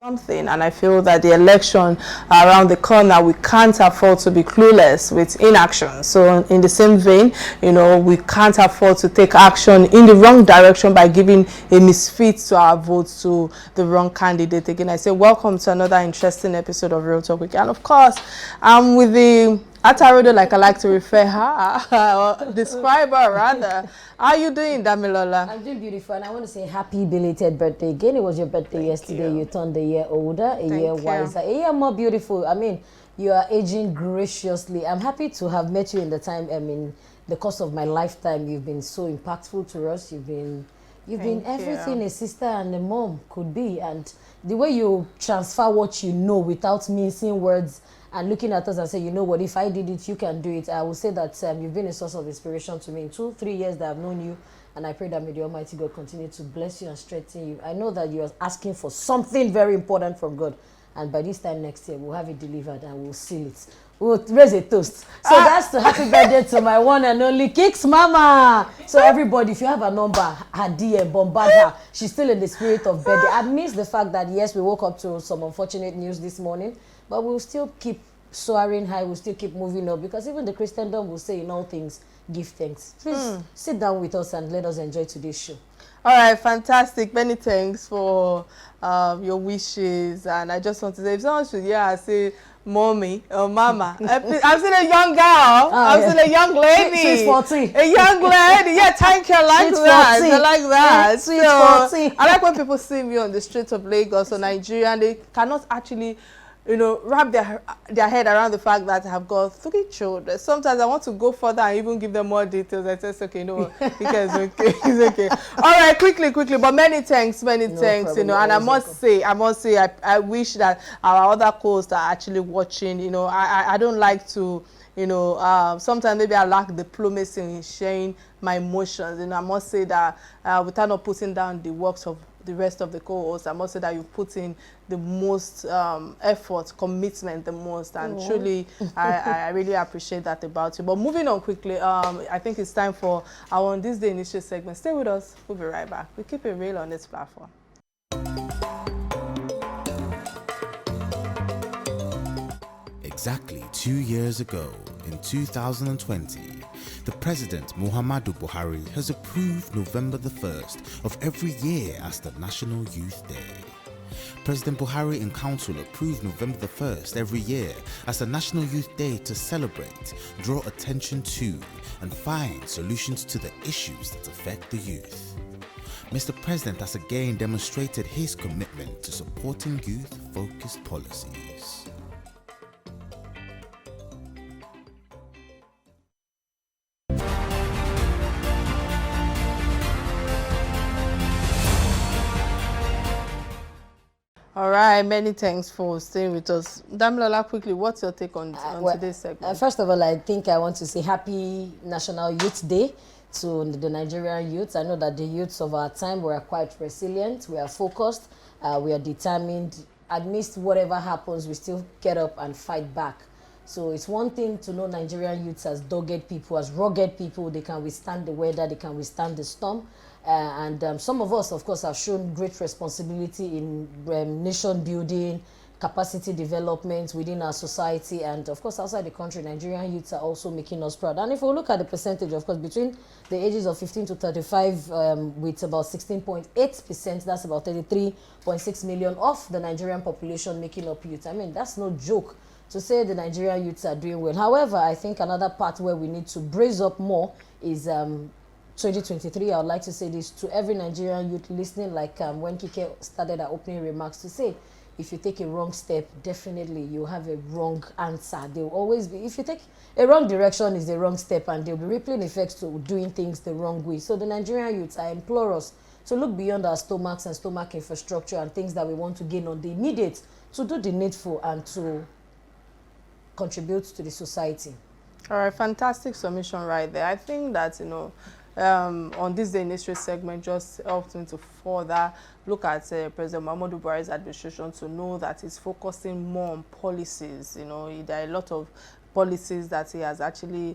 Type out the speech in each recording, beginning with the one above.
something, and I feel that the election around the corner, we can't afford to be clueless with inaction. So in the same vein, we can't afford to take action in the wrong direction by giving a misfit to our votes to the wrong candidate. Again, I say welcome to another interesting episode of Real Talk Week. And of course, I'm with the Atarodo, like I like to refer her, or describe her rather. How are you doing, Damilola? I'm doing beautiful, and I want to say happy belated birthday again. It was your birthday yesterday. You turned a year older, a year wiser, a year more beautiful. I mean, you are aging graciously. I'm happy to have met you in the time, the course of my lifetime. You've been so impactful to us. You've been everything a sister and a mom could be, and the way you transfer what you know without mincing words and looking at us and say, you know what, if I did it, you can do it. I will say that you've been a source of inspiration to me in 2-3 years that I've known you, and I pray that may the Almighty God continue to bless you and strengthen you. I know that you are asking for something very important from God, and by this time next year, we'll have it delivered and we'll seal it. We'll raise a toast. So that's the happy birthday to my one and only Kike's mama. So everybody, if you have a number, her DM, bombard her. She's still in the spirit of birthday. I miss the fact that, yes, we woke up to some unfortunate news this morning, but we'll still keep soaring high, we'll still keep moving up, because even the Christendom will say in all things, give thanks. Please sit down with us and let us enjoy today's show. All right, fantastic. Many thanks for your wishes. And I just want to say, if someone should hear I say mommy or mama, I've seen a young girl. I've seen a young lady. She's 40. A young lady. Yeah, thank you. I like that. 40. I like that. Sweet 40. I like when people see me on the streets of Lagos or Nigeria and they cannot actually wrap their head around the fact that I have got 3 children. Sometimes I want to go further and even give them more details. I say, okay, no, because okay, it's okay. All right, quickly, but many thanks, problem, and I must say, I wish that our other co-hosts are actually watching. I don't like to, sometimes maybe I lack diplomacy in sharing my emotions. I must say that without not putting down the works of the rest of the co-hosts, I must say that you've put in the most effort, commitment the most, and truly I really appreciate that about you. But moving on quickly, I think it's time for our On This Day initial segment. Stay with us, we'll be right back. We keep it real on this platform. Exactly 2 years ago, in 2020, the President Muhammadu Buhari has approved November the 1st of every year as the National Youth Day. President Buhari and Council approved November the 1st every year as the National Youth Day to celebrate, draw attention to, and find solutions to the issues that affect the youth. Mr. President has again demonstrated his commitment to supporting youth-focused policies. All right, many thanks for staying with us. Damilola, quickly, what's your take on today's segment? First of all, I think I want to say Happy National Youth Day to the Nigerian youths. I know that the youths of our time were quite resilient, we are focused, we are determined. Amidst whatever happens, we still get up and fight back. So it's one thing to know Nigerian youths as dogged people, as rugged people. They can withstand the weather, they can withstand the storm. And some of us, of course, have shown great responsibility in nation building, capacity development within our society, and of course outside the country. Nigerian youths are also making us proud. And if we look at the percentage, of course, between the ages of 15 to 35, with about 16.8%, that's about 33.6 million of the Nigerian population making up youth. I mean, that's no joke to say the Nigerian youths are doing well. However, I think another part where we need to brace up more is 2023. I would like to say this to every Nigerian youth listening, like when Kike started our opening remarks, to say, if you take a wrong step, definitely you have a wrong answer. There will always be, if you take a wrong direction, is the wrong step, and there will be rippling effects to doing things the wrong way. So the Nigerian youths, I implore us to look beyond our stomachs and stomach infrastructure and things that we want to gain on the immediate, to do the needful and to contribute to the society. All right, fantastic submission right there. I think that, on this day initial segment just helped me to further look at President Muhammadu Buhari's administration, to know that he's focusing more on policies. There are a lot of policies that he has actually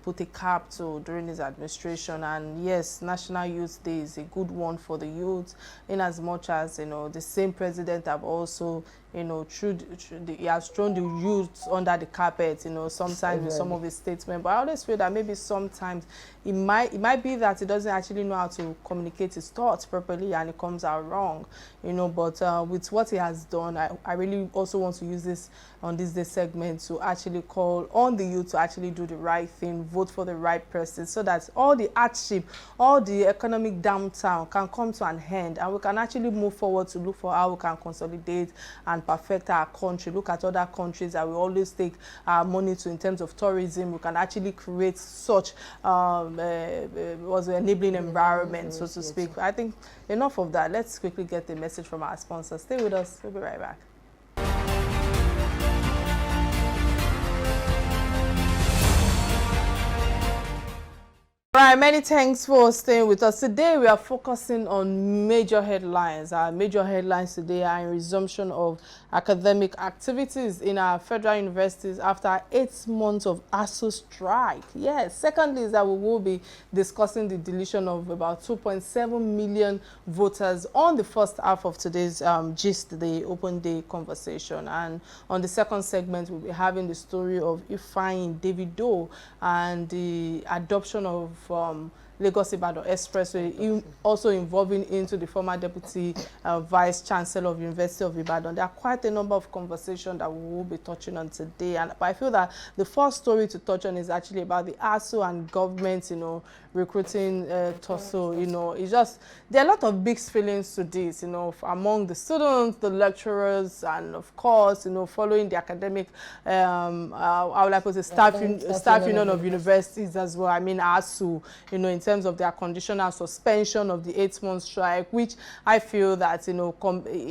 put a cap to during his administration. And yes, National Youth Day is a good one for the youth, in as much as, the same president have also, he has thrown the youth under the carpet, sometimes with some of his statements. But I always feel that maybe sometimes it might be that he doesn't actually know how to communicate his thoughts properly, and it comes out wrong, but with what he has done, I really also want to use this on this day segment to actually call on the youth to actually do the right thing, vote for the right person, so that all the hardship, all the economic downturn can come to an end, and we can actually move forward to look for how we can consolidate and perfect our country. Look at other countries that we always take our money to in terms of tourism. We can actually create such enabling environment, so to speak. I think enough of that. Let's quickly get the message from our sponsor. Stay with us. We'll be right back. All right, many thanks for staying with us. Today we are focusing on major headlines. Our major headlines today are in resumption of academic activities in our federal universities after 8 months of ASU strike. Yes. Secondly is that we will be discussing the deletion of about 2.7 million voters on the first half of today's gist, the open day conversation. And on the second segment, we'll be having the story of Ifeanyi Davido and the adoption of Lagos-Ibadan Expressway, also involving into the former Deputy Vice Chancellor of University of Ibadan. There are quite a number of conversations that we will be touching on today, but I feel that the first story to touch on is actually about the ASU and government, recruiting tussle. It's just, there are a lot of mixed feelings to this, among the students, the lecturers, and of course, following the academic, I would like to say staff union of universities as well. I mean, ASU, in terms of their conditional suspension of the 8-month strike, which I feel that,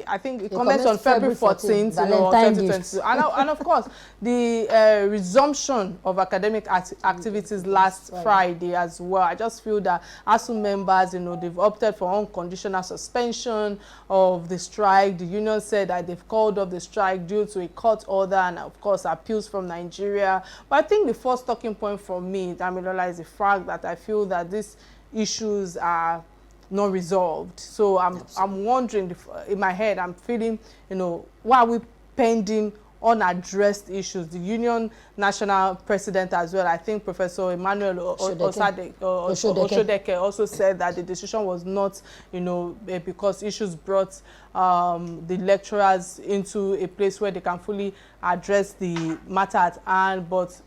I think it commenced on February 14th, 2022. And of course, the resumption of academic activities last Friday as well. I just feel that ASU members, they've opted for unconditional suspension of the strike. The union said that they've called off the strike due to a court order and, of course, appeals from Nigeria. But I think the first talking point for me, Damilola, is the fact that I feel that these issues are not resolved. So I'm wondering, in my head, I'm feeling, why are we pending unaddressed issues? The union national president as well, I think Professor Emmanuel Oshodeke also said that the decision was not, because issues brought the lecturers into a place where they can fully address the matter at hand. But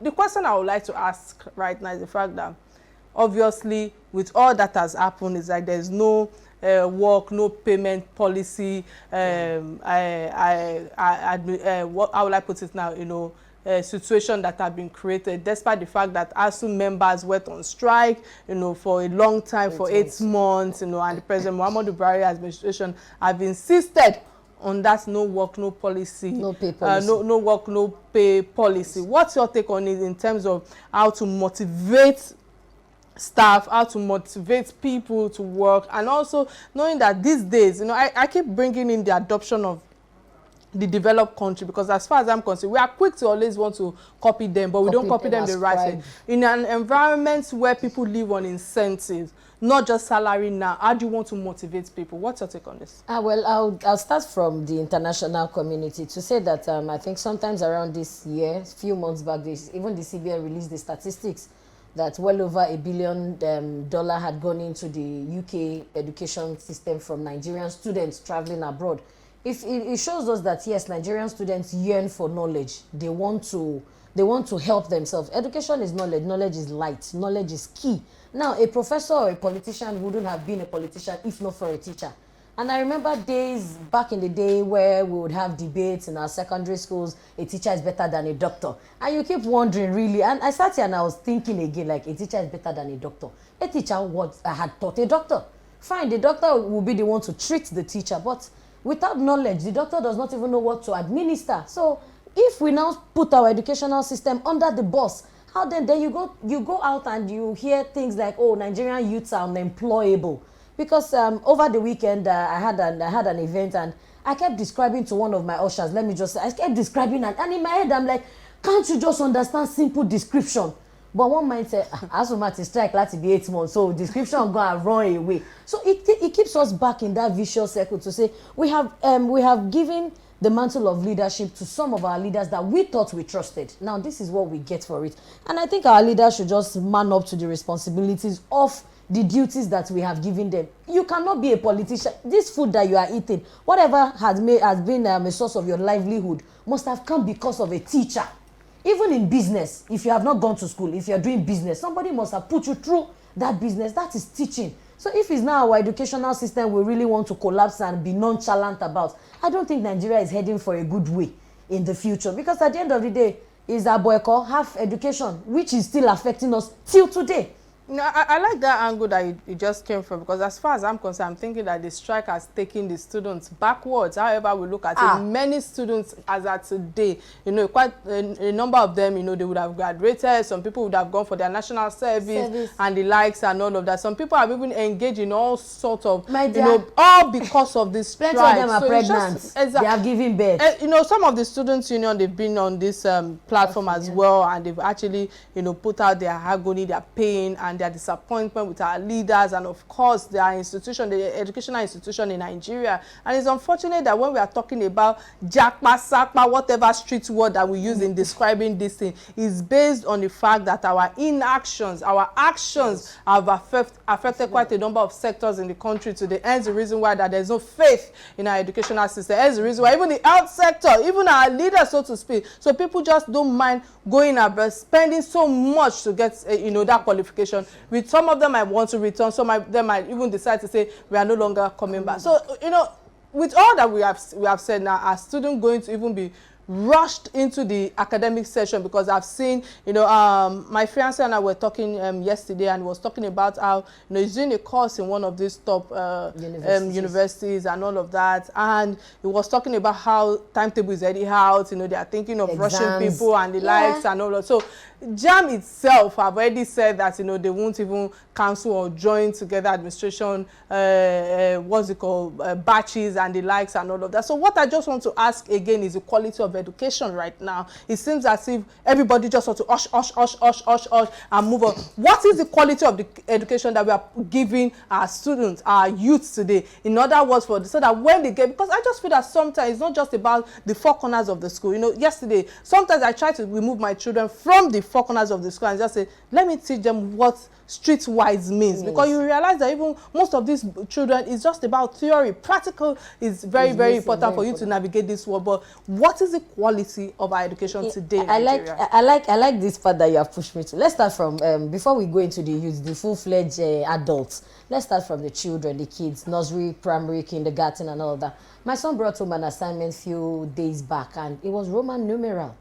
the question I would like to ask right now is the fact that obviously with all that has happened, is like there's no work, no payment policy. What, how will I put it now? Situation that have been created, despite the fact that ASU members went on strike, for a long time, for 8 months, and the President Muhammadu Buhari administration have insisted on that no work, no policy, no pay policy. No work, no pay policy. What's your take on it in terms of how to motivate staff, how to motivate people to work, and also knowing that these days, I keep bringing in the adoption of the developed country, because as far as I'm concerned, we are quick to always want to copy them, but we don't copy them the right way. In an environment where people live on incentives, not just salary now, how do you want to motivate people? What's your take on this? Well, I'll start from the international community to say that I think sometimes around this year, a few months back, even the CBN released the statistics that well over $1 billion had gone into the UK education system from Nigerian students traveling abroad. It shows us that yes, Nigerian students yearn for knowledge. They want to help themselves. Education is knowledge. Knowledge is light. Knowledge is key. Now, a professor or a politician wouldn't have been a politician if not for a teacher. And I remember days back in the day where we would have debates in our secondary schools, a teacher is better than a doctor. And you keep wondering, really, and I sat here and I was thinking again, like, a teacher is better than a doctor. A teacher had taught a doctor. Fine, the doctor will be the one to treat the teacher, but without knowledge, the doctor does not even know what to administer. So if we now put our educational system under the bus, how then you go out and you hear things like, oh, Nigerian youths are unemployable. Because over the weekend, I had an event and I kept describing to one of my ushers, I kept describing, and in my head, I'm like, can't you just understand simple description? But one might say, as we might strike, let's be 8 months, so description go and run away. So it keeps us back in that vicious circle to say we have given the mantle of leadership to some of our leaders that we thought we trusted. Now this is what we get for it, and I think our leaders should just man up to the responsibilities of the duties that we have given them. You cannot be a politician. This food that you are eating, whatever has been a source of your livelihood, must have come because of a teacher. Even in business, if you have not gone to school, if you're doing business, somebody must have put you through that business. That is teaching. So if it's now our educational system we really want to collapse and be nonchalant about, I don't think Nigeria is heading for a good way in the future. Because at the end of the day, is our boycott half education, which is still affecting us till today. No, I like that angle that you just came from, because as far as I'm concerned, I'm thinking that the strike has taken the students backwards. However, we look at it, many students as at today, quite a number of them, they would have graduated. Some people would have gone for their national service and the likes and all of that. Some people have even engaged in all sorts of, all because of this strike. Plenty of them are pregnant. They have given birth. Some of the students' union, they've been on this platform as well, and they've actually, put out their agony, their pain, and their disappointment with our leaders, and of course their institution, the educational institution in Nigeria. And it's unfortunate that when we are talking about jakpa, sakpa, whatever street word that we use in describing this thing, is based on the fact that our inactions, our actions have affected quite a number of sectors in the country today. Hence the reason why that there's no faith in our educational system. Hence the reason why even the health sector, even our leaders, so to speak, so people just don't mind going about spending so much to get that qualification. With some of them might want to return, some of them might even decide to say we are no longer coming back. So with all that we have said now, are students going to even be rushed into the academic session? Because I've seen, my fiance and I were talking yesterday, and was talking about how he's doing a course in one of these top universities and all of that, and he was talking about how timetable is already out. They are thinking of rushing people and the likes and all of. So JAM itself have already said that they won't even cancel or join together administration batches and the likes and all of that. So what I just want to ask again is the quality of education right now. It seems as if everybody just wants to ush and move on. What is the quality of the education that we are giving our students, our youth today? In other words, so that when they get, because I just feel that sometimes it's not just about the four corners of the school. Yesterday, sometimes I try to remove my children from the four corners of the school and just say, let me teach them what streetwise means. Because you realize that even most of these children is just about theory. Practical is very important for you to navigate this world. But what is the quality of our education today in Nigeria? I like this part that you have pushed me to. Let's start from before we go into the youth, the full-fledged adults. Let's start from the children, the kids, nursery, primary, kindergarten, and all of that. My son brought home an assignment few days back, and it was Roman numeral.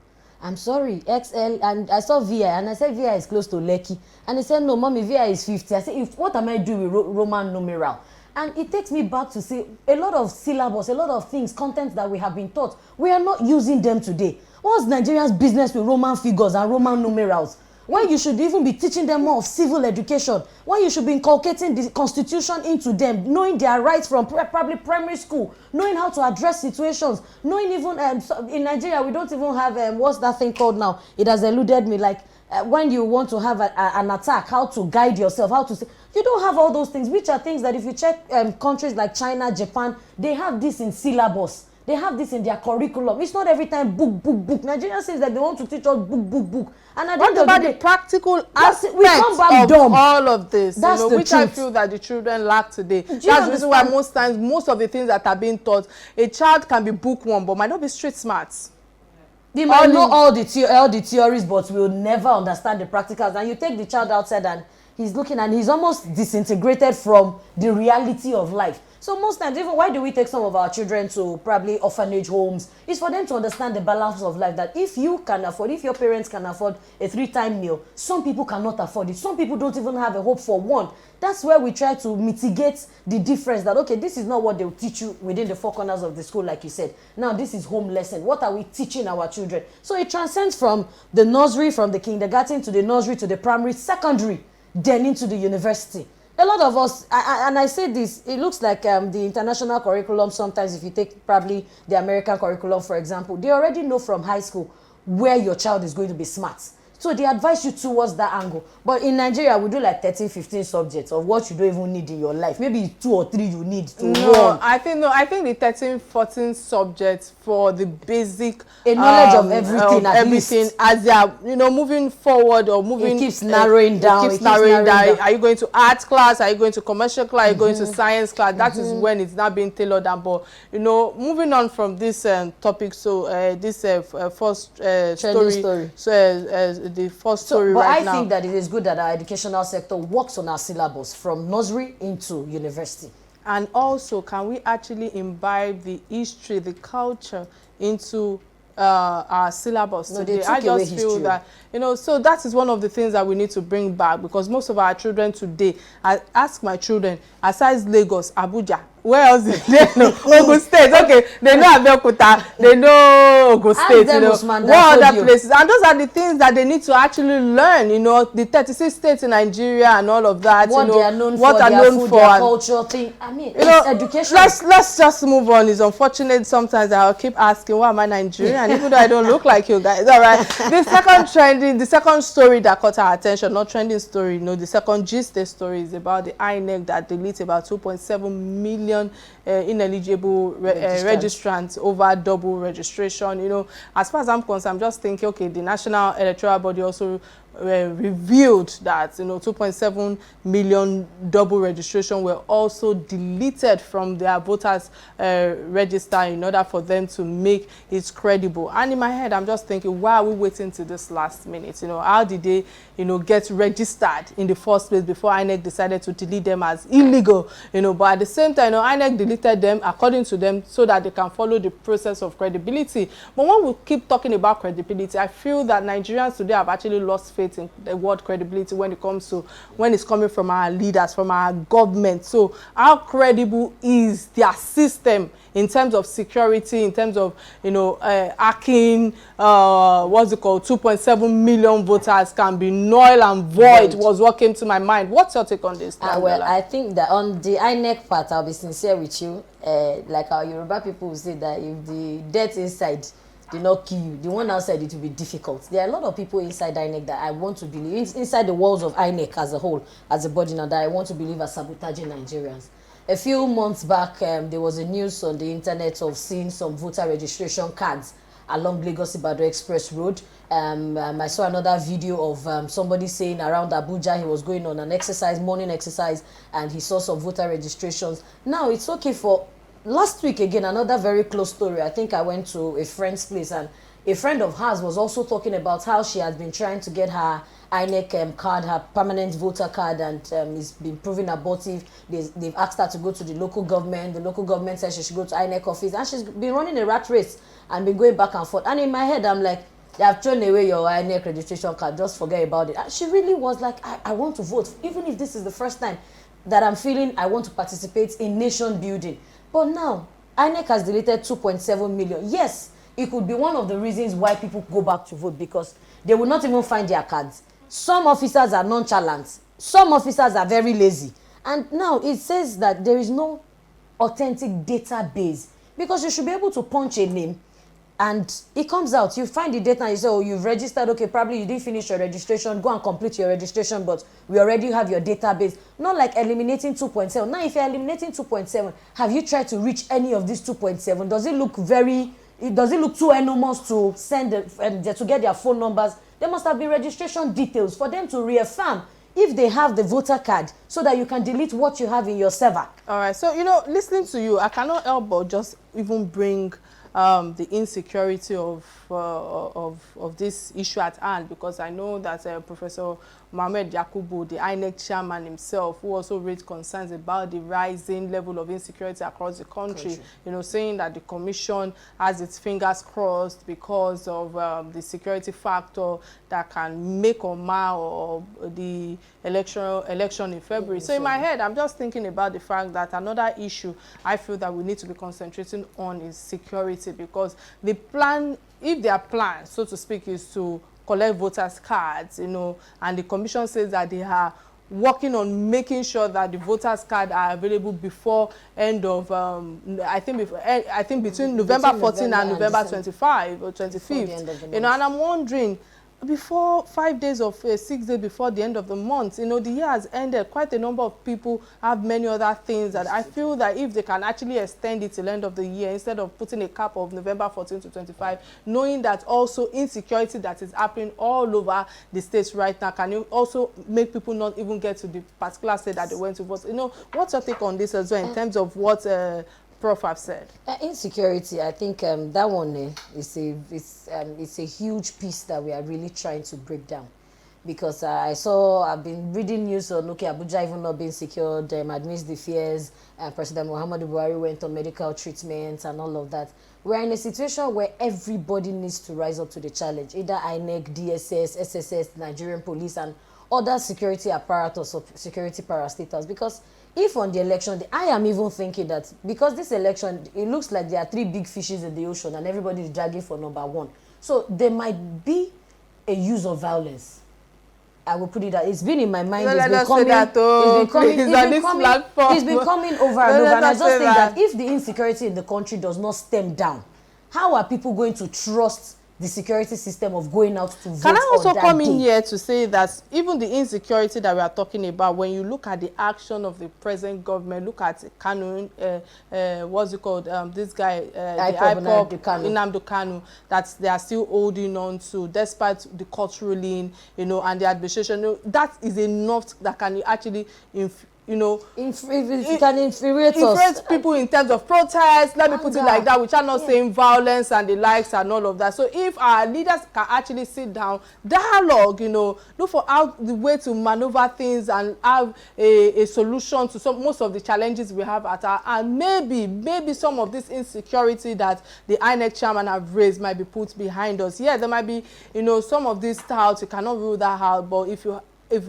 I'm sorry, XL, and I saw VI, and I said VI is close to Lekki. And he said, no, mommy, VI is 50. I said, what am I doing with Roman numeral? And it takes me back to say, a lot of syllabus, a lot of things, content that we have been taught, we are not using them today. What's Nigeria's business with Roman figures and Roman numerals? When you should even be teaching them more of civil education, when you should be inculcating the constitution into them, knowing their rights from probably primary school, knowing how to address situations, knowing even, in Nigeria, we don't even have, what's that thing called now? It has eluded me, like when you want to have an attack, how to guide yourself, how to say, you don't have all those things, which are things that if you check countries like China, Japan, they have this in syllabus. They have this in their curriculum. It's not every time book. Nigeria says that they want to teach us book. And at the end of the day, the practical aspects of all of this, which I feel that the children lack today. That's the reason why most times, most of the things that are being taught, a child can be bookworm, but might not be street smart. They might know all the theories, but will never understand the practicals. And you take the child outside and he's looking and he's almost disintegrated from the reality of life. So most times, even why do we take some of our children to probably orphanage homes? It's for them to understand the balance of life, that if you can afford, if your parents can afford a 3-time meal, some people cannot afford it. Some people don't even have a hope for one. That's where we try to mitigate the difference that, okay, this is not what they'll teach you within the four corners of the school, like you said. Now, this is home lesson. What are we teaching our children? So it transcends from the nursery, from the kindergarten to the nursery to the primary, secondary, then into the university. A lot of us, and I say this, it looks like the international curriculum, sometimes if you take probably the American curriculum, for example, they already know from high school where your child is going to be smart. So they advise you towards that angle. But in Nigeria, we do like 13, 15 subjects of what you don't even need in your life. Maybe 2 or 3 you need to run. I think the 13, 14 subjects for the basic a knowledge of everything, as they are, moving forward or moving. It keeps narrowing down. It keeps narrowing down. Are you going to art class? Are you going to commercial class? Are you going to science class? That is when it's now being tailored down. But moving on from this topic, so this first story. So the first story right now. But I think that it is good that our educational sector works on our syllabus from nursery into university. And also, can we actually imbibe the history, the culture into our syllabus today? I just feel that, so that is one of the things that we need to bring back, because most of our children today, I ask my children, aside Lagos, Abuja, where else did they know? Ogun State, okay, they know Abeokuta, they know Ogun State, what other places? And those are the things that they need to actually learn, the 36 states in Nigeria and all of that, what they are known for, their food, their culture thing. I mean, it's education. Let's just move on. It's unfortunate sometimes that I'll keep asking, why am I Nigerian? Even though I don't look like you guys. All right. The second story that caught our attention, not trending story, the second gist story is about the INEC that deletes about 2.7 million ineligible registrants over double registration. As far as I'm concerned, I'm just thinking, okay, the National Electoral Body also revealed that 2.7 million double registration were also deleted from their voters register in order for them to make it credible. And in my head, I'm just thinking, why are we waiting to this last minute? How did they get registered in the first place before INEC decided to delete them as illegal? But at the same time, INEC deleted them according to them so that they can follow the process of credibility. But when we keep talking about credibility, I feel that Nigerians today have actually lost faith in the word credibility when it's coming from our leaders, from our government. So how credible is their system in terms of security, in terms of hacking, 2.7 million voters can be null and void was what came to my mind. What's your take on this? Well, I think that on the INEC part, I'll be sincere with you. Like our Yoruba people will say that if the death inside did not kill you, the one outside, it will be difficult. There are a lot of people inside INEC that I want to believe, inside the walls of INEC as a whole, as a body now, that I want to believe are sabotaging Nigerians. A few months back, there was a news on the internet of seeing some voter registration cards along Lagos-Ibadan Express Road. I saw another video of somebody saying around Abuja he was going on an morning exercise, and he saw some voter registrations. Now, it's okay for last week again, another very close story. I think I went to a friend's place, and a friend of hers was also talking about how she has been trying to get her INEC card, her permanent voter card, and it's been proven abortive. They've asked her to go to the local government. The local government said she should go to INEC office, and she's been running a rat race and been going back and forth. And in my head, I'm like, they have thrown away your INEC registration card, just forget about it. And she really was like, I want to vote, even if this is the first time that I'm feeling I want to participate in nation building. But now, INEC has deleted 2.7 million. Yes, it could be one of the reasons why people go back to vote, because they will not even find their cards. Some officers are nonchalant. Some officers are very lazy. And now it says that there is no authentic database, because you should be able to punch a name and it comes out. You find the data and you say, oh, you've registered. Okay, probably you didn't finish your registration. Go and complete your registration, but we already have your database. Not like eliminating 2.7. Now, if you're eliminating 2.7, have you tried to reach any of these 2.7? Does it look too enormous to send to get their phone numbers? There must have been registration details for them to reaffirm if they have the voter card, so that you can delete what you have in your server. All right. So, listening to you, I cannot help but just even bring the insecurity of this issue at hand, because I know that Professor Mohammed Yakubu, the INEC chairman himself, who also raised concerns about the rising level of insecurity across the country, saying that the commission has its fingers crossed because of the security factor that can make or mar the election in February. So in my head, I'm just thinking about the fact that another issue I feel that we need to be concentrating on is security, because the plan, if their plan, so to speak, is to collect voters' cards, and the commission says that they are working on making sure that the voters' cards are available before end of, I think between November 14 and November 25 or 25th, and I'm wondering, before 5 days of 6 days before the end of the month. You know, the year has ended. Quite a number of people have many other things that I feel that if they can actually extend it till the end of the year instead of putting a cap of November 14 to 25, knowing that also insecurity that is happening all over the states right now can also make people not even get to the particular state that they went to vote. You know, what's your take on this as well in terms of what Prof have said? Insecurity, I think that one is it's a huge piece that we are really trying to break down, because I've been reading news on Abuja even not being secured amidst the fears. President Muhammadu Buhari went on medical treatment and all of that. We're in a situation where everybody needs to rise up to the challenge, either INEC, DSS, SSS, Nigerian police, and other security apparatus or security parastatals. Because if on the election, I am even thinking that because this election, it looks like there are 3 big fishes in the ocean and everybody is dragging for number 1. So there might be a use of violence. I will put it that it's been in my mind. It's been coming over and over. And I just think that if the insecurity in the country does not stem down, how are people going to trust the security system of going out to vote? Can I also come in here to say that even the insecurity that we are talking about, when you look at the action of the present government, look at Kanu, what's it called, this guy, the IPOB, Nnamdi Kanu, that they are still holding on to, despite the court ruling, you know, and the administration. You know, that is enough that can actually infuriate people in terms of protest. Let me put it like that. We are not saying violence and the likes and all of that. So if our leaders can actually sit down, dialogue, you know, look for out the way to maneuver things and have a solution to most of the challenges we have at our, and maybe some of this insecurity that the INEC chairman have raised might be put behind us. Yeah, there might be, you know, some of these styles, you cannot rule that out, but if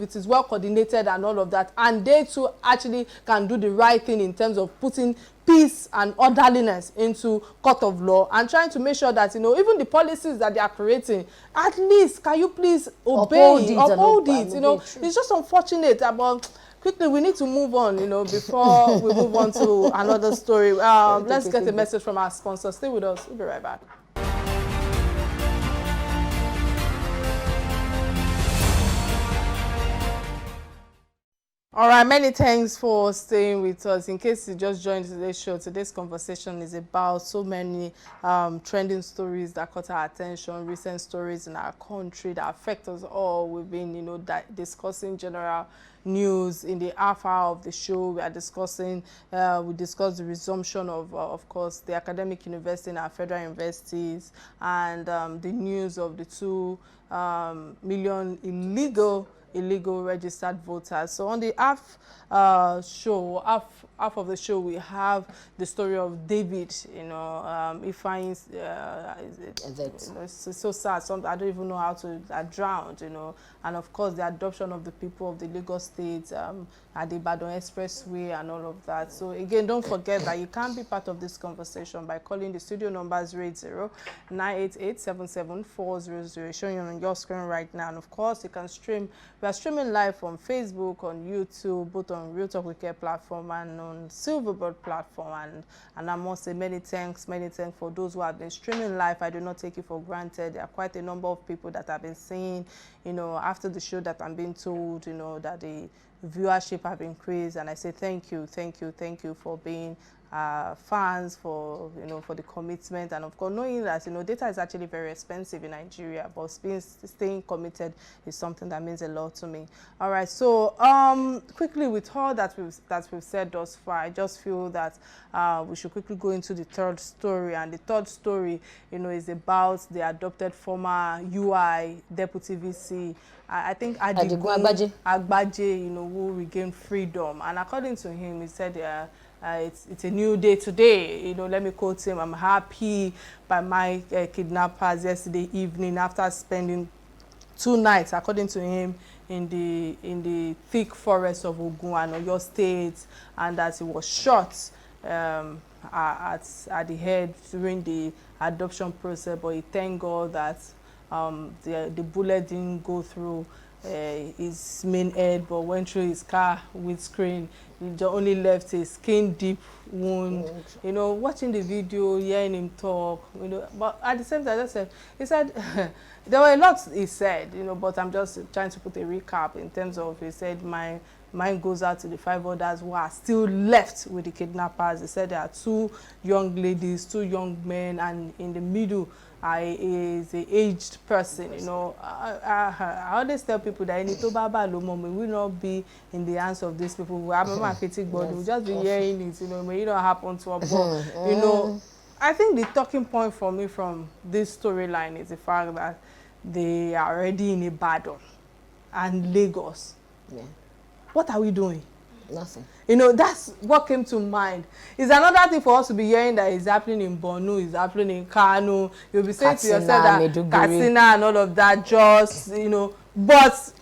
it is well coordinated and all of that, and they too actually can do the right thing in terms of putting peace and orderliness into court of law and trying to make sure that, you know, even the policies that they are creating, at least can you please uphold it, you know. It's just unfortunate about. Quickly, we need to move on, you know, before we move on to another story. Let's get a message from our sponsor. Stay with us. We'll be right back. All right, many thanks for staying with us. In case you just joined today's show, today's conversation is about so many trending stories that caught our attention, recent stories in our country that affect us all. We've been, you know, discussing general news. In the half hour of the show, we are discussing, we discussed the resumption of course, the academic university in our federal universities, and the news of the 2 million illegal registered voters. So on the half of the show, we have the story of David. You know, he finds it's so sad. I don't even know how to drowned. You know, and of course the adoption of the people of the Lagos State at the Ibadan Expressway and all of that. So again, don't forget that you can be part of this conversation by calling the studio numbers 080-988-77400 showing on your screen right now. And of course, you can stream. We are streaming live on Facebook, on YouTube, both on Real Talk with Care platform and on Silverbird platform. And I must say many thanks for those who have been streaming live. I do not take it for granted. There are quite a number of people that have been saying, you know, after the show that I'm being told, you know, that the viewership have increased, and I say thank you for being fans, for, you know, for the commitment, and of course knowing that, you know, data is actually very expensive in Nigeria, but staying committed is something that means a lot to me. All right, so quickly, with all that we've said thus far, I just feel that we should quickly go into the third story, and the third story, you know, is about the adopted former UI deputy VC. I think Agbaje, you know, who regained freedom, and according to him, he said it's a new day today. You know, let me quote him: "I'm happy by my kidnappers yesterday evening after spending 2 nights," according to him, in the thick forest of Ogun and Oyo State, and that he was shot at the head during the adoption process. But he thanked God that the bullet didn't go through his main head, but went through his car windscreen. He only left a skin deep wound. You know, watching the video, hearing him talk, you know, but at the same time, I said, he said, there were a lot he said, you know, but I'm just trying to put a recap in terms of, he said, my mind goes out to the 5 others who are still left with the kidnappers. He said there are 2 young ladies, 2 young men, and in the middle is an aged person. You know, I always tell people that any Tobaba Lomo will not be in the hands of these people. I remember my fatigue body will just be hearing it, you know, may it not happen to us. But, you know, I think the talking point for me from this storyline is the fact that they are already in Ibadan and Lagos. Yeah. What are we doing? Nothing. You know, that's what came to mind. It's another thing for us to be hearing that is happening in Borno, is happening in Kano. You'll be saying to yourself that Katsina and all of that, just, you know, but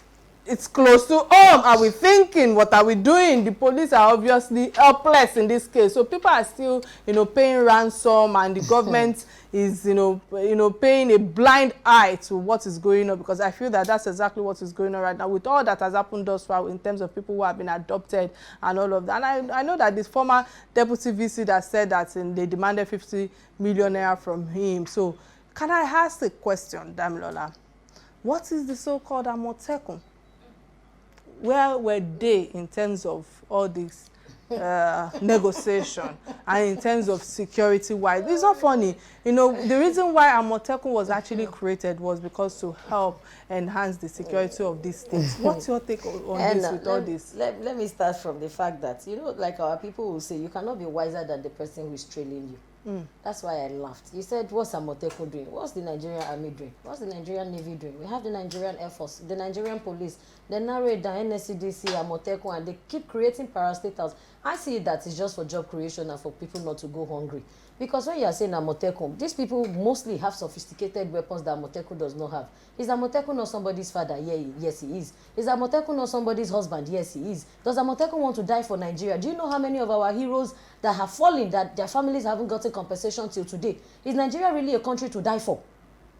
it's close to home. Are we thinking? What are we doing? The police are obviously helpless in this case. So people are still, you know, paying ransom, and the government is, you know, paying a blind eye to what is going on, because I feel that that's exactly what is going on right now with all that has happened thus far in terms of people who have been adopted and all of that. And I know that this former deputy VC that said that they demanded 50 million naira from him. So can I ask a question, Damilola? What is the so-called Amotekun? Where were they in terms of all this negotiation and in terms of security-wise? It's not funny. You know, the reason why Amotekun was actually created was because to help enhance the security of these states. What's your take on this with all this? Let me start from the fact that, you know, like our people will say, you cannot be wiser than the person who is trailing you. That's why I laughed. You said, what's Amotekun doing? What's the Nigerian Army doing? What's the Nigerian Navy doing? We have the Nigerian Air Force, the Nigerian Police. They narrate down NSCDC, Amotekun, and they keep creating parastatals. I see that it's just for job creation and for people not to go hungry. Because when you are saying Amotekun, these people mostly have sophisticated weapons that Amotekun does not have. Is Amotekun not somebody's father? Yeah, yes, he is. Is Amotekun not somebody's husband? Yes, he is. Does Amotekun want to die for Nigeria? Do you know how many of our heroes that have fallen, that their families haven't gotten compensation till today? Is Nigeria really a country to die for?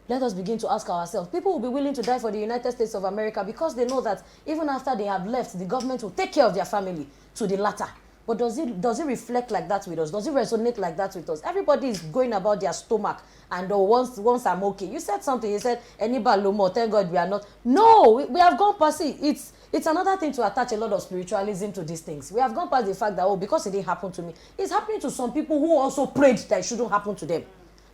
Let us begin to ask ourselves. People will be willing to die for the United States of America because they know that even after they have left, the government will take care of their family to the latter. But does it reflect like that with us? Does it resonate like that with us? Everybody is going about their stomach, and once I'm okay. You said something. You said, "Anybody lomo, thank God we are not." No, we have gone past it. It's another thing to attach a lot of spiritualism to these things. We have gone past the fact that, oh, because it didn't happen to me, it's happening to some people who also prayed that it shouldn't happen to them.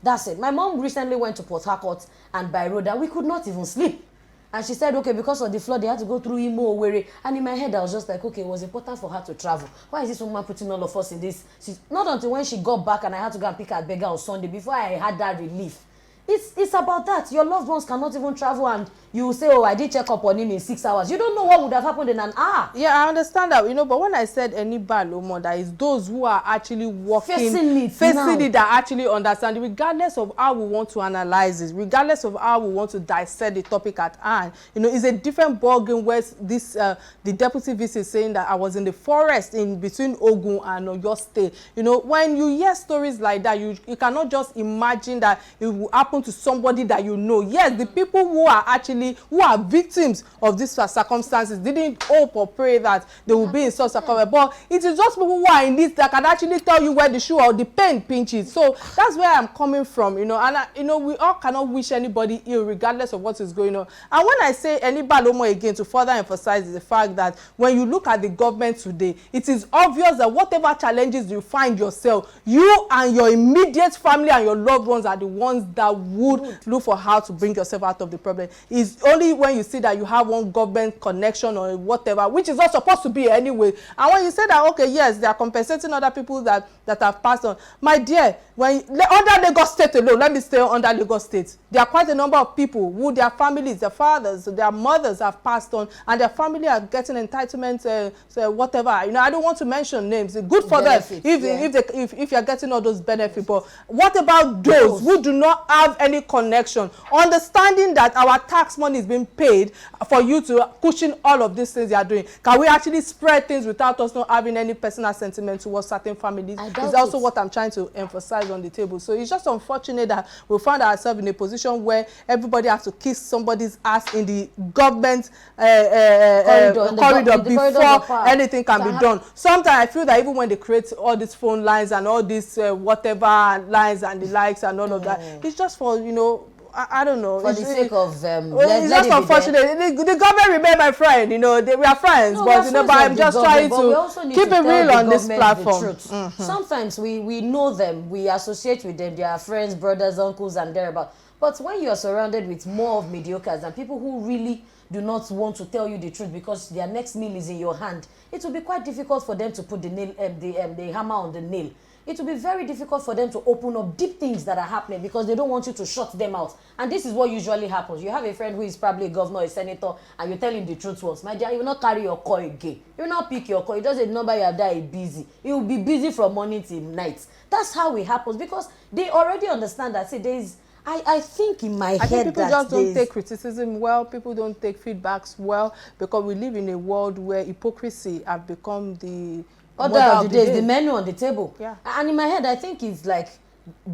That's it. My mom recently went to Port Harcourt and by road, and we could not even sleep. And she said, okay, because of the flood, they had to go through Imo, Owerri. And in my head, I was just like, okay, it was important for her to travel. Why is this woman putting all of us in this? Not until when she got back and I had to go and pick her at Beggar on Sunday before I had that relief. It's about that. Your loved ones cannot even travel, and you will say, oh, I did check up on him in 6 hours. You don't know what would have happened in an hour. Yeah, I understand that, you know, but when I said any Balomo, that is those who are actually working, facing it, that actually understand, regardless of how we want to analyze this, regardless of how we want to dissect the topic at hand. You know, it's a different ballgame where this, the deputy VC is saying that I was in the forest in between Ogun and Oyo State. You know, when you hear stories like that, you cannot just imagine that it will happen to somebody that you know. Yes, the people who are victims of these circumstances didn't hope or pray that they will be in such circumstances, but it is just people who are in this that can actually tell you where the shoe or the pain pinches. So that's where I'm coming from, you know. And you know, we all cannot wish anybody ill regardless of what is going on. And when I say any Balomo again, to further emphasize the fact that when you look at the government today, it is obvious that whatever challenges you find yourself, you and your immediate family and your loved ones are the ones that would look for how to bring yourself out of the problem. It's only when you see that you have one government connection or whatever, which is not supposed to be anyway. And when you say that, okay, yes, they are compensating other people that have passed on. My dear, when under Lagos State alone, let me stay under Lagos State, there are quite a number of people who their families, their fathers, their mothers have passed on, and their family are getting entitlements, so whatever. You know, I don't want to mention names. It's good for benefits, them if you're getting all those benefits. But what about those who do not have any connection, understanding that our tax money is being paid for you to cushion all of these things you are doing? Can we actually spread things without us not having any personal sentiment towards certain families? It's also what I'm trying to emphasize on the table. So it's just unfortunate that we find ourselves in a position where everybody has to kiss somebody's ass in the government corridor before anything can be done. Sometimes I feel that even when they create all these phone lines and all these whatever lines and the likes and all of that, it's just for, you know, I don't know. For the sake of it's just unfortunate. The government remain my friend, you know. We are friends, but you know, but I'm just trying to keep it real on this platform. Sometimes we know them, we associate with them, they are friends, brothers, uncles, and thereabouts. But when you are surrounded with more of mediocres and people who really do not want to tell you the truth because their next meal is in your hand, it will be quite difficult for them to put the nail, the hammer on the nail. It will be very difficult for them to open up deep things that are happening because they don't want you to shut them out. And this is what usually happens. You have a friend who is probably a governor, a senator, and you tell him the truth once. My dear, you will not carry your call again. You will not pick your call. It doesn't number you have died busy. You will be busy from morning till night. That's how it happens because they already understand that. See, there is... I think in my head that people just don't take criticism well. People don't take feedbacks well because we live in a world where hypocrisy have become the order of the day, the menu on the table. Yeah. And in my head, I think it's like,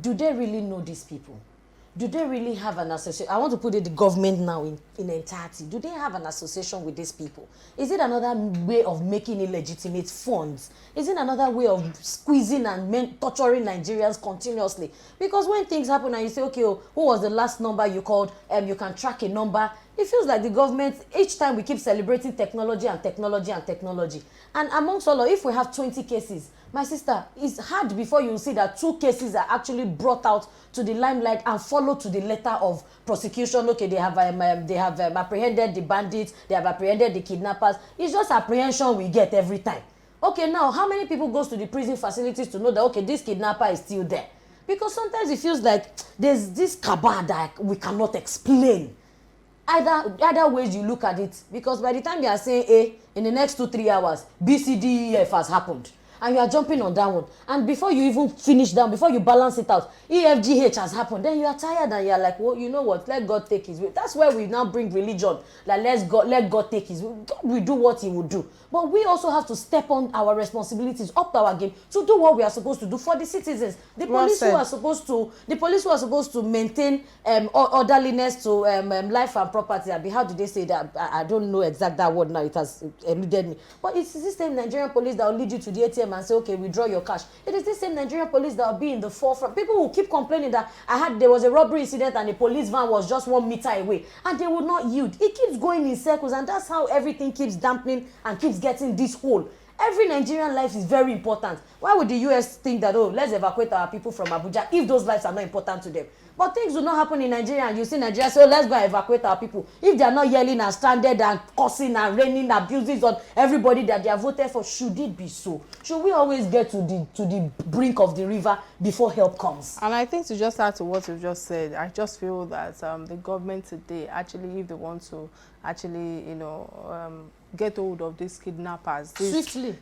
do they really know these people? Do they really have an association? I want to put it the government now in entirety. Do they have an association with these people? Is it another way of making illegitimate funds? Is it another way of squeezing and torturing Nigerians continuously? Because when things happen and you say, okay, who was the last number you called? You can track a number. It feels like the government, each time we keep celebrating technology and technology and technology. And amongst all, if we have 20 cases, my sister, it's hard before you see that 2 cases are actually brought out to the limelight and followed to the letter of prosecution. Okay, they have apprehended the bandits, they have apprehended the kidnappers. It's just apprehension we get every time. Okay, now, how many people goes to the prison facilities to know that, okay, this kidnapper is still there? Because sometimes it feels like there's this cabal that we cannot explain. Either ways you look at it, because by the time you are saying A, in the next 2-3 hours, B, C, D, E, F has happened. And you are jumping on that one. And before you even finish down, before you balance it out, E, F, G, H has happened. Then you are tired and you are like, well, you know what? Let God take his way. That's where we now bring religion. Like, let God take his way. God will do what he will do. But we also have to step on our responsibilities, up our game, to do what we are supposed to do for the citizens. The police who are supposed to maintain orderliness to life and property. How do they say that? I don't know exact that word now. It has eluded me. But it's the same Nigerian police that will lead you to the ATM and say, okay, withdraw your cash. It is the same Nigerian police that will be in the forefront. People will keep complaining that there was a robbery incident and the police van was just 1 meter away, and they would not yield. It keeps going in circles, and that's how everything keeps dampening and keeps getting this hole. Every Nigerian life is very important. Why would the US think that, oh, let's evacuate our people from Abuja if those lives are not important to them? But things will not happen in Nigeria, and you see Nigeria, so let's go and evacuate our people. If they are not yelling and stranded and cursing and raining abuses on everybody that they have voted for, should it be so? Should we always get to the brink of the river before help comes? And I think to just add to what you've just said, I just feel that the government today, actually, if they want to actually, you know, get hold of these kidnappers, swiftly,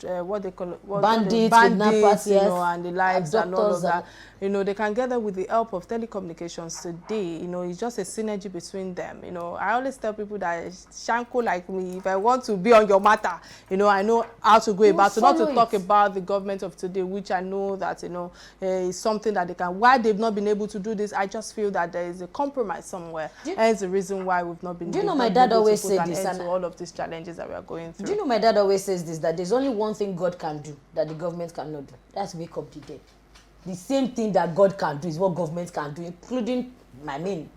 what they call it, bandits, kidnappers, you know, and the lives and all of that. You know, they can gather with the help of telecommunications today. You know, it's just a synergy between them. You know, I always tell people that Shanko like me, if I want to be on your matter, you know, I know how to go about. So not to talk about the government of today, which I know that, you know, is something that they can. Why they've not been able to do this, I just feel that there is a compromise somewhere. Hence the reason why we've not been. Do you know my dad always said this, and all of these challenges that we are going through. Do you know my dad always says this, that there's only one thing God can do that the government cannot do. That's wake up the dead. The same thing that God can do is what government can do, including,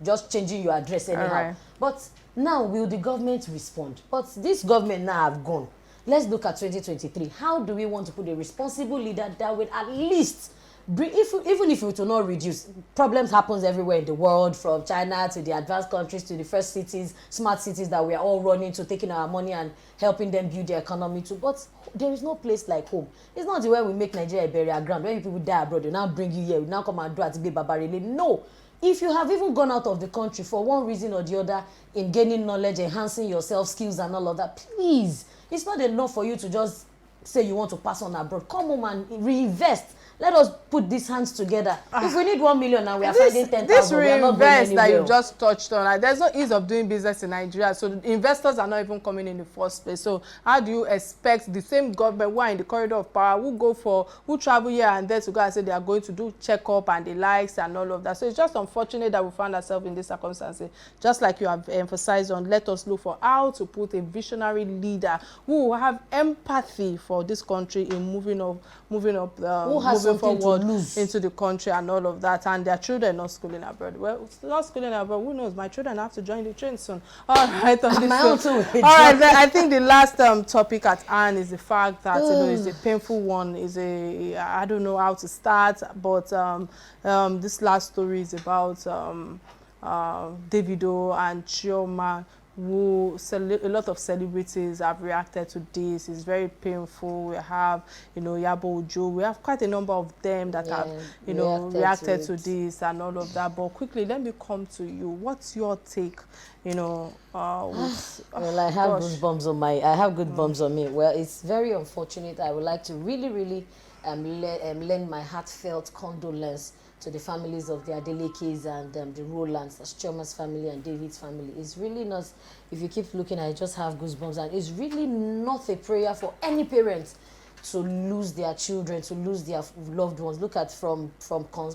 just changing your address anyhow. Right. But now, will the government respond? But this government now have gone. Let's look at 2023. How do we want to put a responsible leader that will at least bring, even if it will not reduce, problems happens everywhere in the world, from China to the advanced countries to the first cities, smart cities that we are all running to, taking our money and helping them build their economy too. But there is no place like home. It's not the way we make Nigeria a burial ground. When people die abroad, they now bring you here, we now come and do Atibe Babarele. No. If you have even gone out of the country for one reason or the other, in gaining knowledge, enhancing yourself, skills and all of that, please, it's not enough for you to just say you want to pass on abroad. Come home and reinvest. Let us put these hands together. If we need 1 million and we are finding 10,000, we are not going anywhere. This that you just touched on, like, there's no ease of doing business in Nigeria, so the investors are not even coming in the first place. So how do you expect the same government who are in the corridor of power, who travel here and there to go and say they are going to do checkup and the likes and all of that? So it's just unfortunate that we find ourselves in this circumstance. Just like you have emphasized on, let us look for how to put a visionary leader who will have empathy for this country in moving forward into the country and all of that, and their children not schooling abroad. Well, not schooling abroad, who knows? My children have to join the train soon. All right, all right. Then I think the last topic at hand is the fact that it's a painful one. I don't know how to start, but this last story is about Davido and Chioma. A lot of celebrities have reacted to this. It's very painful. We have, Yabo Ojo. We have quite a number of them that have, reacted to this and all of that. But quickly, let me come to you. What's your take? Well, I have goosebumps on me. Well, it's very unfortunate. I would like to really, really lend my heartfelt condolence to the families of the Adelekes and the Rolands, that's Chioma's family and David's family. It's really not, if you keep looking, I just have goosebumps, and it's really not a prayer for any parents to lose their children, to lose their loved ones. Look at from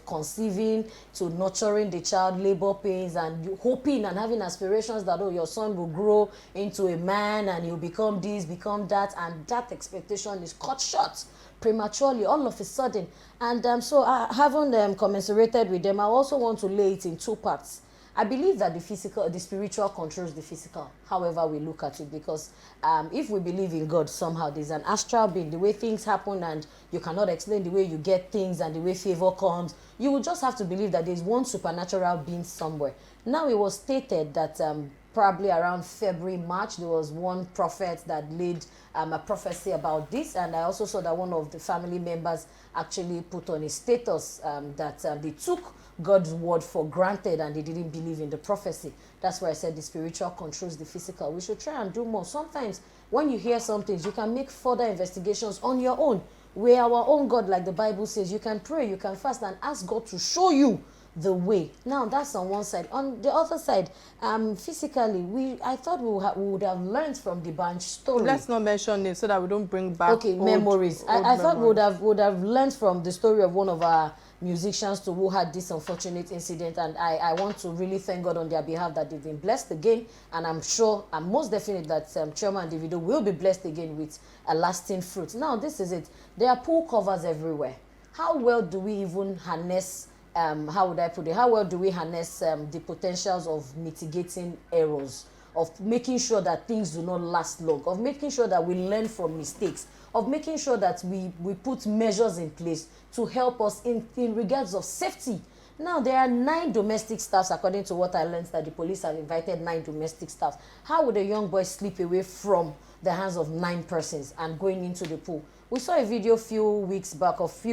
conceiving to nurturing the child, labor pains, and you hoping and having aspirations that, your son will grow into a man and he'll become this, become that, and that expectation is cut short prematurely, all of a sudden. And so I haven't commensurated with them. I also want to lay it in two parts. I believe that the spiritual controls the physical, however we look at it, because if we believe in God, somehow there's an astral being, the way things happen, and you cannot explain the way you get things and the way favor comes. You will just have to believe that there's one supernatural being somewhere. Now, it was stated that probably around February, March, there was one prophet that laid a prophecy about this, and I also saw that one of the family members actually put on his status that they took God's word for granted and they didn't believe in the prophecy. That's why I said the spiritual controls the physical. We should try and do more. Sometimes when you hear some things, you can make further investigations on your own. We're our own God, like the Bible says. You can pray, you can fast, and ask God to show you the way. Now, that's on one side. On the other side, physically, I thought we would have learned from the Banj story. Let's not mention it so that we don't bring back memories. I thought we would have learned from the story of one of our musicians who had this unfortunate incident, and I want to really thank God on their behalf that they've been blessed again, and I'm most definite that Chioma and Davido will be blessed again with a lasting fruit. Now, this is it. There are pool covers everywhere. How well do we even harness how would I put it? How well do we harness the potentials of mitigating errors, of making sure that things do not last long, of making sure that we learn from mistakes, of making sure that we put measures in place to help us in regards of safety? Now, there are 9 domestic staffs, according to what I learned, that the police have invited 9 domestic staffs. How would a young boy slip away from the hands of 9 persons and going into the pool? We saw a video a few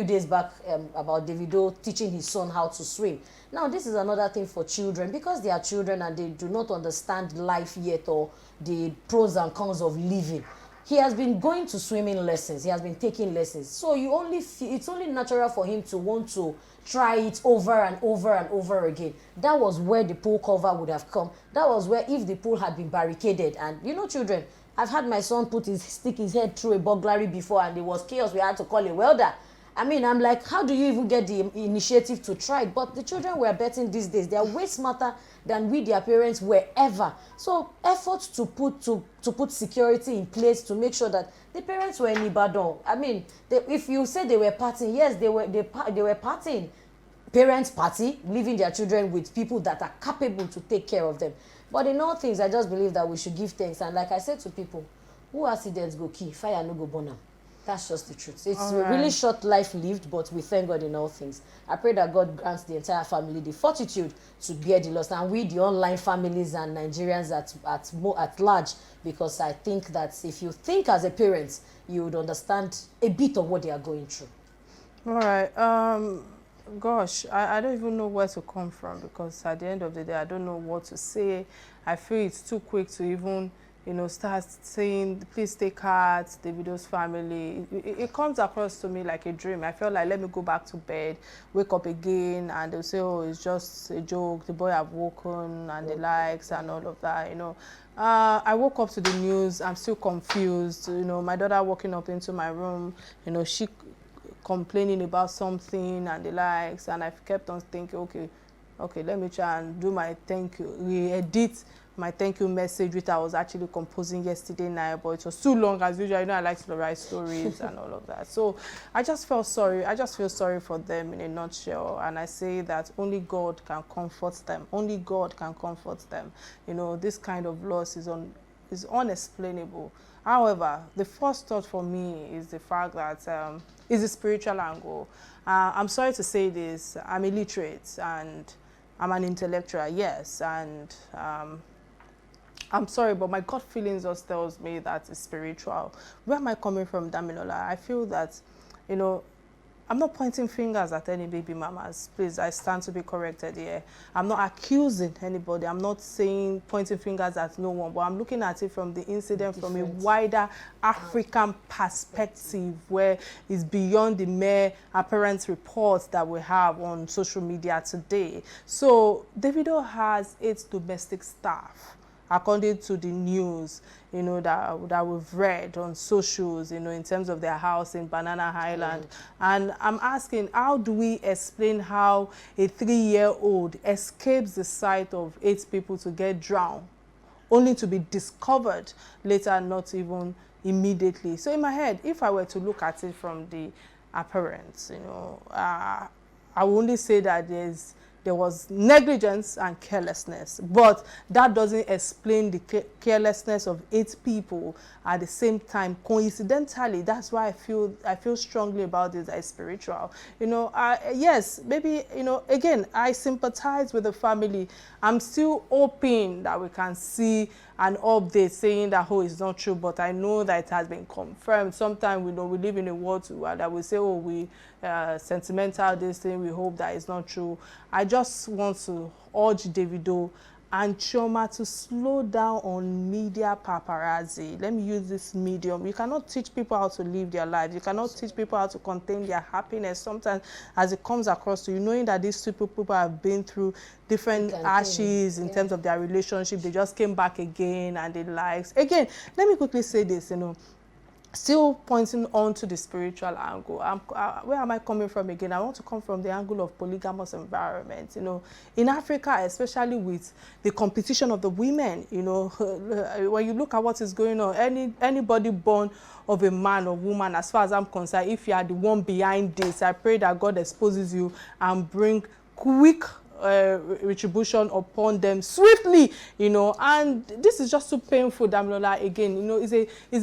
days back about Davido teaching his son how to swim. Now, this is another thing for children, because they are children and they do not understand life yet, or the pros and cons of living. He has been going to swimming lessons. He has been taking lessons. So it's only natural for him to want to try it over and over and over again. That was where the pool cover would have come. That was where, if the pool had been barricaded, and children, I've had my son stick his head through a burglary before, and it was chaos. We had to call a welder. I mean, I'm like, how do you even get the initiative to try it? But the children we're betting these days, they are way smarter than we, their parents, were ever. So efforts to put security in place to make sure that the parents were in Ibadan. I mean, if you say they were partying, yes, they were partying. Parents party, leaving their children with people that are capable to take care of them. But in all things, I just believe that we should give thanks. And like I said to people, who accidents go key, fire no go burn them. That's just the truth. It's a really short life lived, but we thank God in all things. I pray that God grants the entire family the fortitude to bear the loss, and we, the online families and Nigerians at large, because I think that if you think as a parent, you would understand a bit of what they are going through. All right. Gosh, I don't even know where to come from, because at the end of the day, I don't know what to say. I feel it's too quick to even you know, start saying, please take heart, Davido's family. It comes across to me like a dream. I felt like, let me go back to bed, wake up again, and they'll say, oh, it's just a joke, the boy have woken, and the likes, and all of that, you know. I woke up to the news, I'm still confused, you know, my daughter walking up into my room, you know, she complaining about something, and the likes, and I kept on thinking, okay, let me try and do my thank you, re-edit my thank you message, which I was actually composing yesterday night, but it was too long as usual. You know, I like to write stories and all of that. So I just felt sorry. I just feel sorry for them in a nutshell. And I say that only God can comfort them. Only God can comfort them. You know, this kind of loss is unexplainable. However, the first thought for me is the fact that is the spiritual angle. I'm sorry to say this. I'm illiterate and I'm an intellectual, yes, and I'm sorry, but my gut feelings just tells me that it's spiritual. Where am I coming from, Damilola? I feel that, you know, I'm not pointing fingers at any baby mamas. Please, I stand to be corrected here. I'm not accusing anybody. I'm not saying pointing fingers at no one, but I'm looking at it from the incident from a wider African perspective where it's beyond the mere apparent reports that we have on social media today. So Davido has 8 domestic staff, according to the news, you know, that we've read on socials, you know, in terms of their house in Banana Island. And I'm asking, how do we explain how a 3-year-old escapes the sight of 8 people to get drowned, only to be discovered later, not even immediately? So in my head, if I were to look at it from the appearance, you know, I will only say that there was negligence and carelessness, but that doesn't explain the carelessness of 8 people at the same time. Coincidentally, that's why I feel strongly about this as spiritual. You know, yes, maybe, you know, again, I sympathize with the family. I'm still hoping that we can see an update saying that, oh, it's not true, but I know that it has been confirmed. Sometimes we know we live in a world that we say, oh, we sentimental this thing, we hope that it's not true. I just want to urge Davido and Chioma to slow down on media paparazzi. Let me use this medium. You cannot teach people how to live their lives. You cannot teach people how to contain their happiness. Sometimes as it comes across to you, knowing that these 2 people have been through different ashes in terms of their relationship, they just came back again and they likes. Again, let me quickly say this, you know, still pointing on to the spiritual angle. Where am I coming from again? I want to come from the angle of polygamous environment. You know, in Africa, especially with the competition of the women, you know, when you look at what is going on, anybody born of a man or woman, as far as I'm concerned, if you are the one behind this, I pray that God exposes you and bring quick retribution upon them swiftly, you know. And this is just so painful, Damilola. Again, you know, it's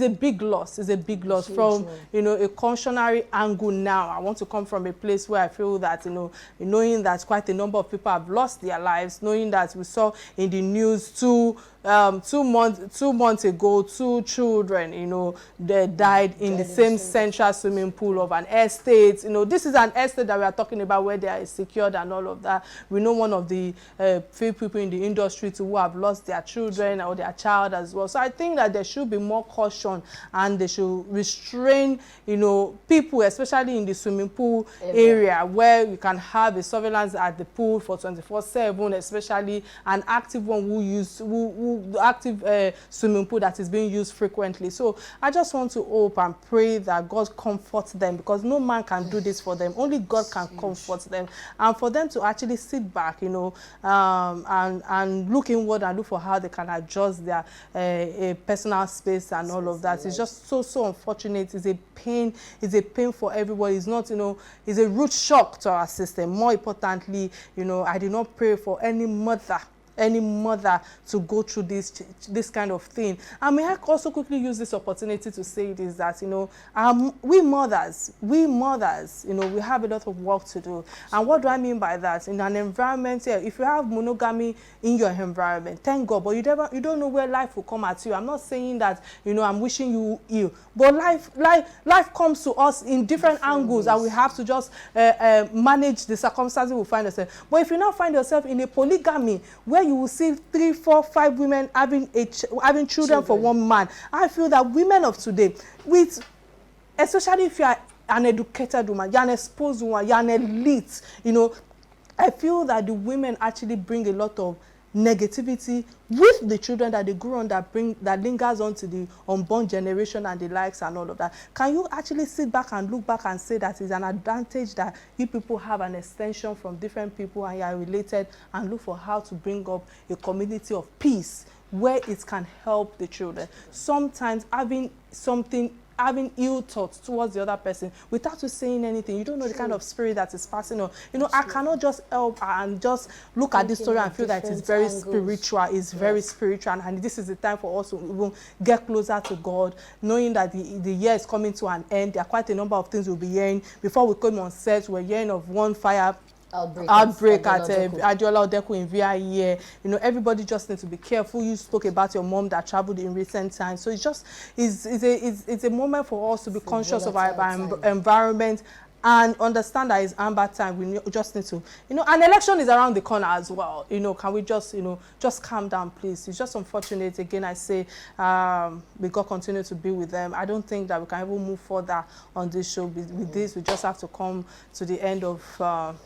a big loss. It's a big loss from, you know, a cautionary angle. Now I want to come from a place where I feel that, you know, knowing that quite a number of people have lost their lives, knowing that we saw in the news 2 months ago, 2 children, you know, they died in the same central swimming pool of an estate. You know, this is an estate that we are talking about where they are secured and all of that. We know one of the few people in the industry who have lost their children or their child as well. So I think that there should be more caution and they should restrain, you know, people, especially in the swimming pool area where you can have a surveillance at the pool for 24/7, especially an active one the active swimming pool that is being used frequently. So I just want to hope and pray that God comforts them, because no man can do this for them. Only God can comfort them, and for them to actually sit back, you know, and look inward and look for how they can adjust their personal space and all of that. It's just so unfortunate. It's a pain. It's a pain for everybody. It's not, you know, it's a root shock to our system. More importantly, you know, I do not pray for any mother to go through this kind of thing. And may I also quickly use this opportunity to say this, that, you know, we mothers, you know, we have a lot of work to do. And what do I mean by that? In an environment here, if you have monogamy in your environment, thank God, but you don't know where life will come at you. I'm not saying that, you know, I'm wishing you ill, but life comes to us in different angles, and we have to just manage the circumstances we find ourselves. But if you now find yourself in a polygamy where you will see 3, 4, 5 women having children for one man. I feel that women of today, especially if you are an educated woman, you're an exposed woman, you're an elite, you know, I feel that the women actually bring a lot of negativity with the children that they grow on, that lingers on to the unborn generation and the likes and all of that. Can you actually sit back and look back and say that it's an advantage that you people have an extension from different people and you are related, and look for how to bring up a community of peace where it can help the children? Sometimes having ill thoughts towards the other person without you saying anything, you don't know the kind of spirit that is passing on. You know, I cannot just help and just look at this story and feel that it's very spiritual. It's very spiritual, and this is the time for us to even get closer to God, knowing that the year is coming to an end. There are quite a number of things we'll be hearing. Before we came on set, we're hearing of one fire outbreak at Atanda-Owo in VIE. You know, everybody just needs to be careful. You spoke about your mom that traveled in recent times, so it's a moment for us to be conscious of our environment and understand that it's amber time. We just need to, you know, an election is around the corner as well. You know, can we just, you know, just calm down, please? It's just unfortunate. Again, I say, may God continue to be with them. I don't think that we can even move further on this show. With this, we just have to come to the end of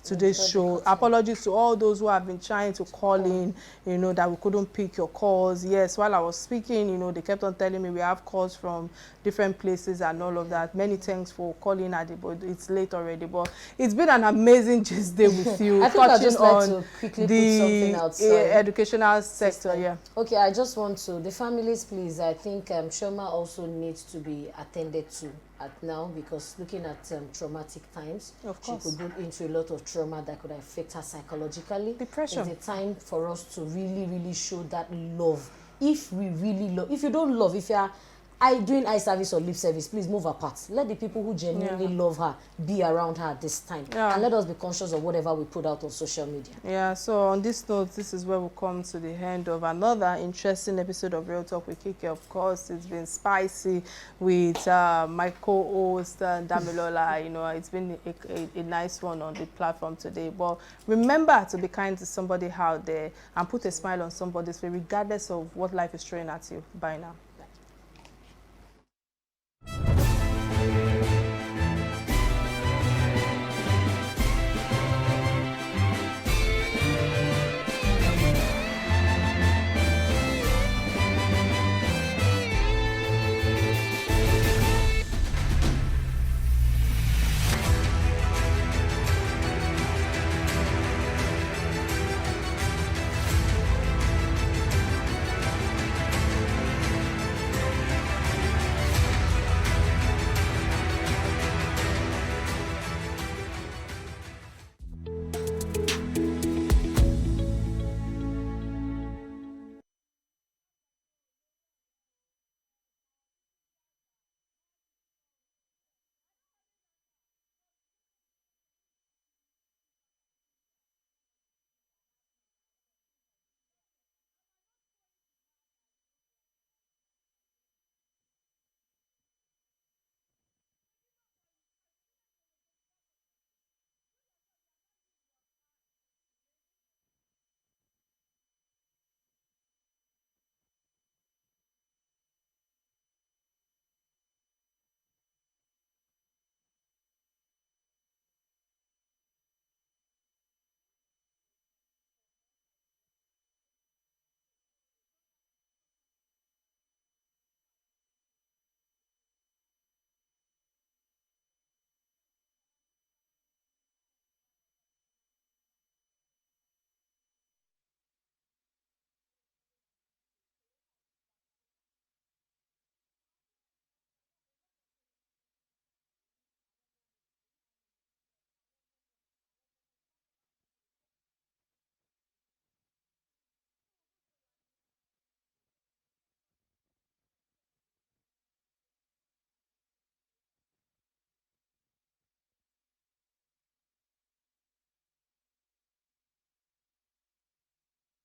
today's show. Apologies to all those who have been trying to call in, you know, that we couldn't pick your calls. Yes, while I was speaking, you know, they kept on telling me we have calls from different places and all of that. Many thanks for calling, Adi, but it's late already. But it's been an amazing just day with you. I think I just like to quickly put something outside educational sector. Yeah. Okay, I just want to, the families, please. I think Shoma also needs to be attended to now, because looking at traumatic times, she could go into a lot of trauma that could affect her psychologically. Depression. It's a time for us to really, really show that love. If we really love, if you don't love, if you are doing eye service or lip service, please move apart. Let the people who genuinely love her be around her at this time. And let us be conscious of whatever we put out on social media. Yeah, so on this note, this is where we come to the end of another interesting episode of Real Talk with Kike. Of course, it's been spicy with my co-host, Damilola. You know, it's been a nice one on the platform today. But remember to be kind to somebody out there and put a smile on somebody's face, regardless of what life is throwing at you. Bye now.